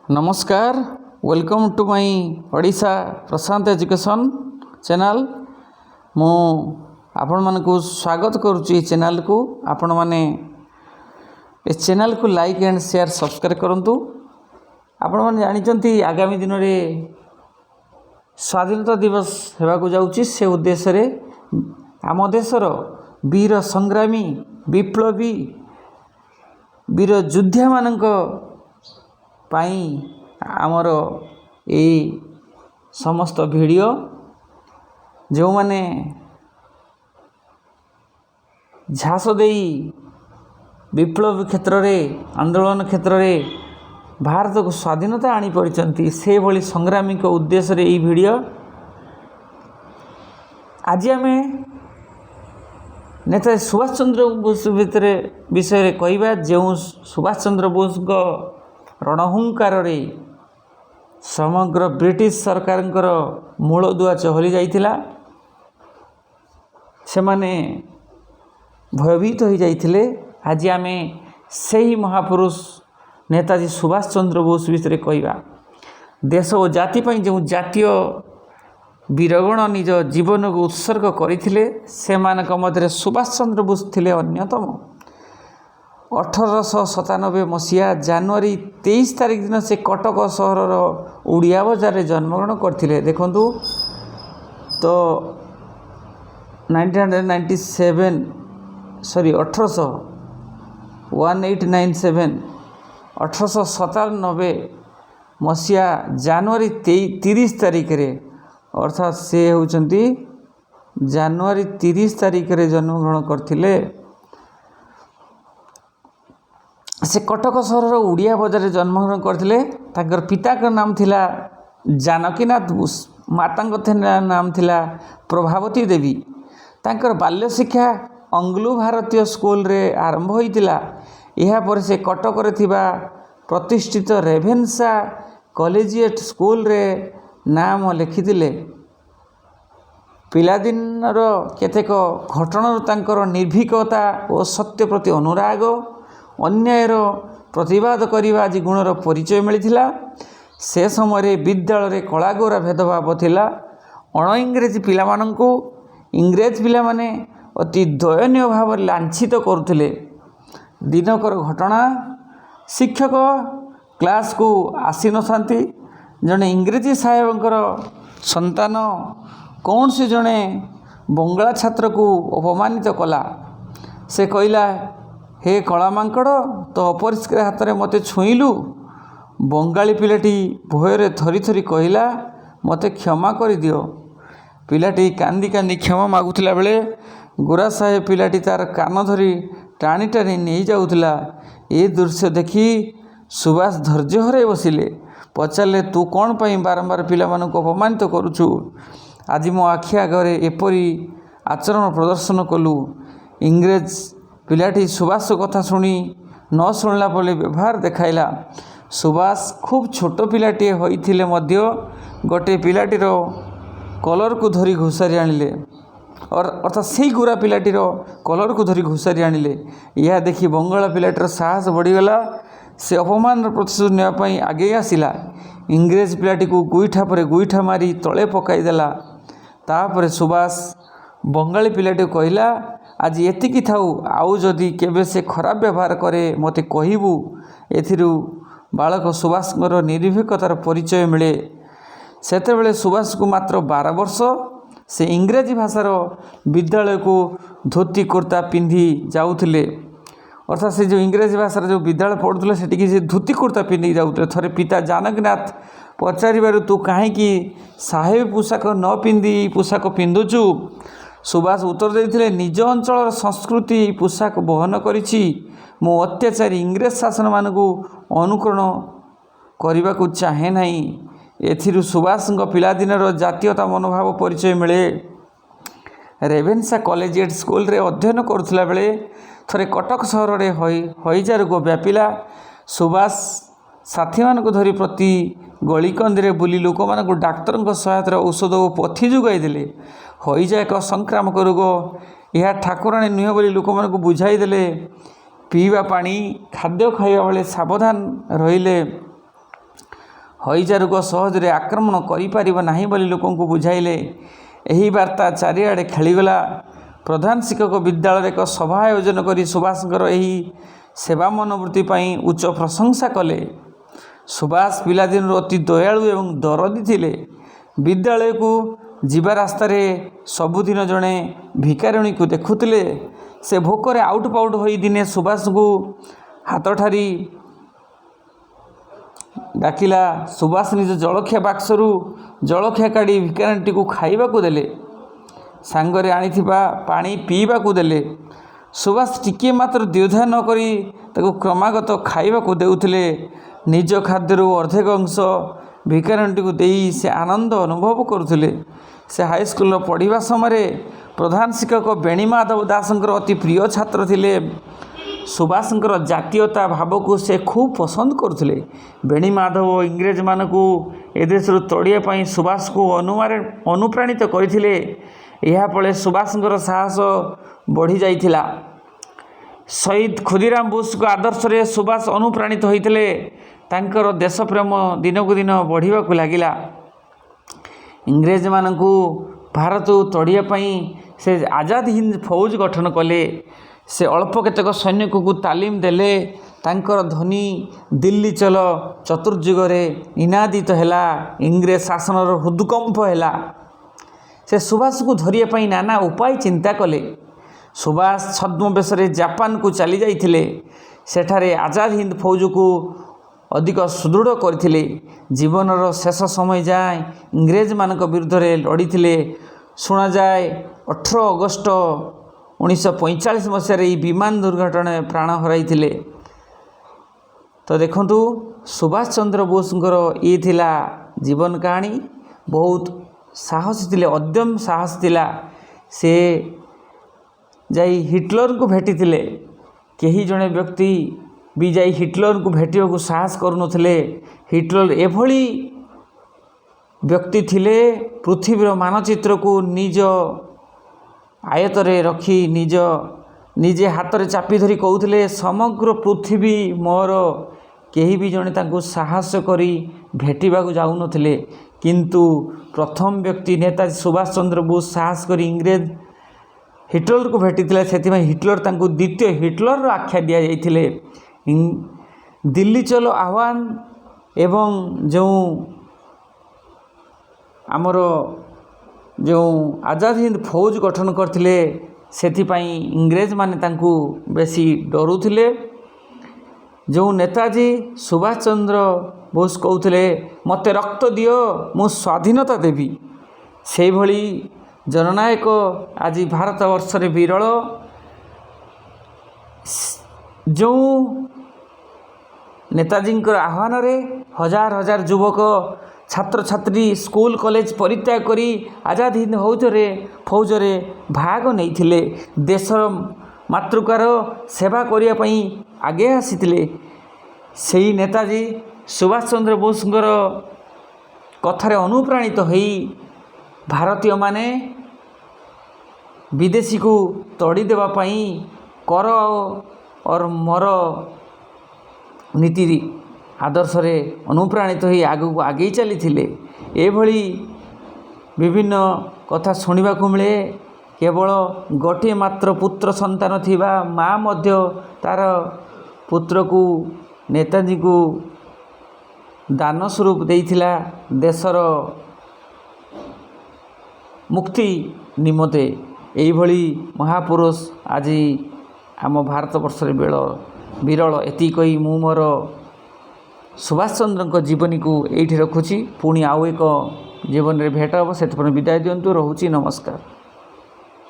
नमस्कार welcome to my Odisha Prashant education channel. मु आपण मानकु स्वागत करुच्ची चैनल को। आपण माने इस चैनल को लाइक एंड शेयर सब्सक्राइब करंतु। आपण माने जानिचंती आगामी दिन में स्वाधीनता दिवस हेबाकु जाउची। से उद्देश्य रे आम देशर वीर संग्रामी विप्लवी वीर योद्धा मानक पाई आमर ए समस्त वीडियो जो माने झास देई विप्लव क्षेत्र रे आंदोलन क्षेत्र रे भारत को स्वाधीनता आनी परिचंती से भली संग्रामी को उद्देश्य रे ई वीडियो। आज आमे नेता सुभाष चंद्र बोस विषय कहवा। जो सुभाष चंद्र बोस को रणहुंकार रे समग्र ब्रिटिश सरकार मूलदुआ चहली जाइथिला। से माने भयभीत हो जाइथिले। आज आमे सही महापुरुष नेताजी सुभाष चंद्र बोस विषय कहवा। देश और जाति पई जो जातीय वीरगण निज जीवन को उत्सर्ग करथिले से मानक मध्य सुभाष चंद्र बोस थिले अन्यतम। 1897 मसीहा जनवरी 23 तारिख दिन से कटक सहर उड़िया बजार जन्मग्रहण करथिले। देखंतु तो 1897 1897 मसीहा जनवरी 30 तारिख रे अर्थात से होउचंती जनवरी 30 तारिख रे जन्मग्रहण करथिले। से कटक सहर उड़िया बजार जन्मग्रहण करथिले। ताकर पिता का नाम थिला जानकीनाथ बोस, माता का नाम थिला प्रभावती देवी। ताकर बाल्य शिक्षा अंग्लो भारतीय स्कूल रे आरंभ होइतिला। एहा पर से कटक रे थिबा प्रतिष्ठित रेभेन्सा कॉलेजिएट स्कूल रे नाम लिखिथिले। पिलादिनर केतेक घटना तांकर निर्भीकता और सत्य प्रति अनुराग अन्यायर प्रतिवाद करने आज गुणर परिचय मिलता। से समय विद्यालय कलागोरा भेदभाव थिला। अण इंग्रेजी पिला मानंकु इंग्रेज पिला माने अति दयनीय भाव लांछित करुथिले। दिनकर घटना शिक्षक क्लास को आसी नथांती। जने इंग्रेजी साहेबंकर संतान कौन से जने बंगला छात्र को अपमानित कला। से कहला, हे कला मांकड़, तो अपरिष्कार हाथ में मते छुईलु। बंगाली पिलाटी भୟରେ थरी थरी कहला, मते क्षमा कर दियो। पिलाटी कांदी कांदी क्षमा मागुथिला बेले गोरा साहेब पिलाटी तार कान धरी टाणी टाणी नहीं जाउथिला। ए दृश्य देखी सुभाष धैर्य हराई बसिले। पचारे, तू कौन पाई बारंबार पिला मानक अपमानित करुछु? आज मो आखि आगे एपरी आचरण प्रदर्शन कलु। इंग्रेज पिलाटी सुभाष कथा शुणी न शुणला पड़े व्यवहार देखाइला। सुभाष खूब छोट पिलाटी होइथिले मध्य गोटे पिलाटीर कलर को धरी घुसारी आनिले। और अर्थात से गोरा पिलाटीर कलर को धरी घुसारी आनिले। यह देखी बंगाला पिलाटीर साहस बढ़ीगला। से अपमान प्रतिशोध नेवाई आगे आसिला। इंग्रेज पिलाटी को गुईठा पर गुईठा मारी तले पकाईदेला। तापर सुभाष बंगाली पिलाटी कहला, आज एतिकी थाउ, आउ जदि केबे से खराब व्यवहार करे मते कहिबु। एथिरु बालक सुभाषर निर्भीकतार परिचय मिले। सेतेबेले सुभाष को मात्र 12 वर्ष। से इंग्रेजी भाषार विद्यालय को धोती कुर्ता पिंधि जाउथिले। अर्थात से जो इंग्रेजी भाषार जो विद्यालय पढ़ुले सेटिकी से धोती कुर्ता पिंधि जाउथिले। थरे पिता जानकीनाथ पचारिबारु, तू काहेकि साहेब पोशाक न पिंधि पोशाक पिंधुचु? सुभाष उत्तर देते, निज अंचल संस्कृति पोशाक बहन करिछि। मो अत्याचारी इंग्रेज शासन मानकु अनुकरण करने को चाहे नहीं। एथिरु सुभाष पिलादिनर जातीयता मनोभाव परिचय मिले। रेभेन्सा कॉलेजिएट स्कूल रे अध्ययन करुला बेले थरे कटक सहर रे हईजा रोग व्यापिला। सुभाष साथी मानक धरी प्रति गलिकंदी बुली लोक मानक डाक्तर सहायतार औषध और पथी जोगाई देले। हईजा एक संक्रामक रोग, यह ठाकुराणी नुहे बोली लोक मानक बुझाई देले। पीवा पानी खाद्य खाइबा बेले सावधान रहिले। ହଇଜା ରୋଗ ସହଜରେ ଆକ୍ରମଣ କରିପାରିବ ନାହିଁ ବୋଲି ଲୋକଙ୍କୁ ବୁଝାଇଲେ। ଏହି ବାର୍ତ୍ତା ଚାରିଆଡ଼େ ଖେଳିଗଲା। ପ୍ରଧାନ ଶିକ୍ଷକ ବିଦ୍ୟାଳୟରେ ଏକ ସଭା ଆୟୋଜନ କରି ସୁଭାଷଙ୍କର ଏହି ସେବା ମନୋବୃତ୍ତି ପାଇଁ ଉଚ୍ଚ ପ୍ରଶଂସା କଲେ। ସୁଭାଷ ପିଲାଦିନରୁ ଅତି ଦୟାଳୁ ଏବଂ ଦରଦୀ ଥିଲେ। ବିଦ୍ୟାଳୟକୁ ଯିବା ରାସ୍ତାରେ ସବୁଦିନ ଜଣେ ଭିକାରିଣୀକୁ ଦେଖୁଥିଲେ। ସେ ଭୋକରେ ଆଉଟ ପାଉଟ ହୋଇ ଦିନେ ସୁଭାଷଙ୍କୁ ହାତ ଠାରି ଡାକିଲା। ସୁଭାଷ ନିଜ ଜଳଖିଆ ବାକ୍ସରୁ ଜଳଖିଆ କାଢ଼ି ଭିକାରିଣୀଟିକୁ ଖାଇବାକୁ ଦେଲେ। ସାଙ୍ଗରେ ଆଣିଥିବା ପାଣି ପିଇବାକୁ ଦେଲେ। ସୁଭାଷ ଟିକିଏ ମାତ୍ର ଦ୍ୱିଧା ନ କରି ତାକୁ କ୍ରମାଗତ ଖାଇବାକୁ ଦେଉଥିଲେ। ନିଜ ଖାଦ୍ୟରୁ ଅର୍ଦ୍ଧେକ ଅଂଶ ଭିକାରିଣୀଟିକୁ ଦେଇ ସେ ଆନନ୍ଦ ଅନୁଭବ କରୁଥିଲେ। ସେ ହାଇସ୍କୁଲର ପଢ଼ିବା ସମୟରେ ପ୍ରଧାନ ଶିକ୍ଷକ ବେଣୀମାଧବ ଦାସଙ୍କର ଅତି ପ୍ରିୟ ଛାତ୍ର ଥିଲେ। ସୁଭାଷଙ୍କର ଜାତୀୟତା ଭାବକୁ ସେ ଖୁବ୍ ପସନ୍ଦ କରୁଥିଲେ। ବେଣୀମାଧବ ଇଂରେଜମାନଙ୍କୁ ଏ ଦେଶରୁ ତଡ଼ିବା ପାଇଁ ସୁଭାଷକୁ ଅନୁପ୍ରାଣିତ କରିଥିଲେ। ଏହାଫଳରେ ସୁଭାଷଙ୍କର ସାହସ ବଢ଼ିଯାଇଥିଲା। ଶହୀଦ ଖୁଦିରାମ ବୋଷଙ୍କ ଆଦର୍ଶରେ ସୁଭାଷ ଅନୁପ୍ରାଣିତ ହୋଇଥିଲେ। ତାଙ୍କର ଦେଶପ୍ରେମ ଦିନକୁ ଦିନ ବଢ଼ିବାକୁ ଲାଗିଲା। ଇଂରେଜମାନଙ୍କୁ ଭାରତକୁ ତଡ଼ିବା ପାଇଁ ସେ ଆଜାଦ ହିନ୍ଦ ଫୌଜ ଗଠନ କଲେ। ସେ ଅଳ୍ପ କେତେକ ସୈନିକଙ୍କୁ ତାଲିମ ଦେଲେ। ତାଙ୍କର ଧ୍ୱନି ଦିଲ୍ଲୀ ଚଲୋ ଚତୁର୍ଯୁଗରେ ନିନାଦିତ ହେଲା। ଇଂରେଜ ଶାସନର ହୃଦକମ୍ପ ହେଲା। ସେ ସୁଭାଷକୁ ଧରିବା ପାଇଁ ନାନା ଉପାୟ ଚିନ୍ତା କଲେ। ସୁଭାଷ ଛଦ୍ମବେଶରେ ଜାପାନକୁ ଚାଲି ଯାଇଥିଲେ। ସେଠାରେ ଆଜାଦ ହିନ୍ଦ ଫୌଜକୁ ଅଧିକ ସୁଦୃଢ଼ କରିଥିଲେ। ଜୀବନର ଶେଷ ସମୟ ଯାଏଁ ଇଂରେଜମାନଙ୍କ ବିରୁଦ୍ଧରେ ଲଢ଼ିଥିଲେ। ଶୁଣାଯାଏ 18 ଅଗଷ୍ଟ 1945 ମସିହାରେ ଏହି ବିମାନ ଦୁର୍ଘଟଣାରେ ପ୍ରାଣ ହରାଇଥିଲେ। ତ ଦେଖନ୍ତୁ ସୁଭାଷ ଚନ୍ଦ୍ର ବୋଷଙ୍କର ଇଏ ଥିଲା ଜୀବନ କାହାଣୀ। ବହୁତ ସାହସୀ ଥିଲେ, ଅଦମ୍ୟ ସାହସ ଥିଲା। ସେ ଯାଇ ହିଟଲରଙ୍କୁ ଭେଟିଥିଲେ। କେହି ଜଣେ ବ୍ୟକ୍ତି ବି ଯାଇ ହିଟଲରଙ୍କୁ ଭେଟିବାକୁ ସାହସ କରୁନଥିଲେ। ହିଟଲର ଏଭଳି ବ୍ୟକ୍ତି ଥିଲେ, ପୃଥିବୀର ମାନଚିତ୍ରକୁ ନିଜ ଆୟତରେ ରଖି ନିଜେ ହାତରେ ଚାପି ଧରି କହୁଥିଲେ ସମଗ୍ର ପୃଥିବୀ ମୋର। କେହି ବି ଜଣେ ତାଙ୍କୁ ସାହସ କରି ଭେଟିବାକୁ ଯାଉନଥିଲେ। କିନ୍ତୁ ପ୍ରଥମ ବ୍ୟକ୍ତି ନେତାଜୀ ସୁଭାଷ ଚନ୍ଦ୍ର ବୋଷ ସାହସ କରି ଇଂରେଜ ହିଟଲରକୁ ଭେଟିଥିଲେ। ସେଥିପାଇଁ ହିଟଲର ତାଙ୍କୁ ଦ୍ୱିତୀୟ ହିଟଲରର ଆଖ୍ୟା ଦିଆଯାଇଥିଲେ। ଦିଲ୍ଲୀ ଚଲୋ ଆହ୍ୱାନ ଏବଂ ଯେଉଁ ଆଜାଦ ହିନ୍ଦ ଫୌଜ ଗଠନ କରିଥିଲେ, ସେଥିପାଇଁ ଇଂରେଜମାନେ ତାଙ୍କୁ ବେଶୀ ଡରୁଥିଲେ। ଯେଉଁ ନେତାଜୀ ସୁଭାଷ ଚନ୍ଦ୍ର ବୋଷ କହୁଥିଲେ ମୋତେ ରକ୍ତ ଦିଅ ମୁଁ ସ୍ୱାଧୀନତା ଦେବି, ସେହିଭଳି ଜନନାୟକ ଆଜି ଭାରତ ବର୍ଷରେ ବିରଳ। ଯେଉଁ ନେତାଜୀଙ୍କର ଆହ୍ୱାନରେ ହଜାର ହଜାର ଯୁବକ ଛାତ୍ରଛାତ୍ରୀ ସ୍କୁଲ କଲେଜ ପରିତ୍ୟାଗ କରି ଆଜାଦ ହିନ୍ଦ ଫୌଜରେ ଭାଗ ନେଇଥିଲେ। ଦେଶର ମାତୃକାର ସେବା କରିବା ପାଇଁ ଆଗେଇ ଆସିଥିଲେ। ସେହି ନେତାଜୀ ସୁଭାଷ ଚନ୍ଦ୍ର ବୋଷଙ୍କର କଥାରେ ଅନୁପ୍ରାଣିତ ହୋଇ ଭାରତୀୟମାନେ ବିଦେଶୀକୁ ତଡ଼ି ଦେବା ପାଇଁ କର ଅର ମର ନୀତି ଆଦର୍ଶରେ ଅନୁପ୍ରାଣିତ ହୋଇ ଆଗକୁ ଆଗେଇ ଚାଲିଥିଲେ। ଏଭଳି ବିଭିନ୍ନ କଥା ଶୁଣିବାକୁ ମିଳେ। କେବଳ ଗୋଟିଏ ମାତ୍ର ପୁତ୍ର ସନ୍ତାନ ଥିବା ମା' ମଧ୍ୟ ତା'ର ପୁତ୍ରକୁ ନେତାଜୀଙ୍କୁ ଦାନ ସ୍ୱରୂପ ଦେଇଥିଲା ଦେଶର ମୁକ୍ତି ନିମନ୍ତେ। ଏଇଭଳି ମହାପୁରୁଷ ଆଜି ଆମ ଭାରତବର୍ଷରେ ବିରଳ। ଏତିକି କହି ମୁଁ ମୋର ସୁଭାଷ ଚନ୍ଦ୍ରଙ୍କ ଜୀବନୀକୁ ଏଇଠି ରଖୁଛି। ପୁଣି ଆଉ ଏକ ଜୀବନରେ ଭେଟ ହେବ। ସେଥିପାଇଁ ବିଦାୟ ଦିଅନ୍ତୁ। ରହୁଛି। ନମସ୍କାର।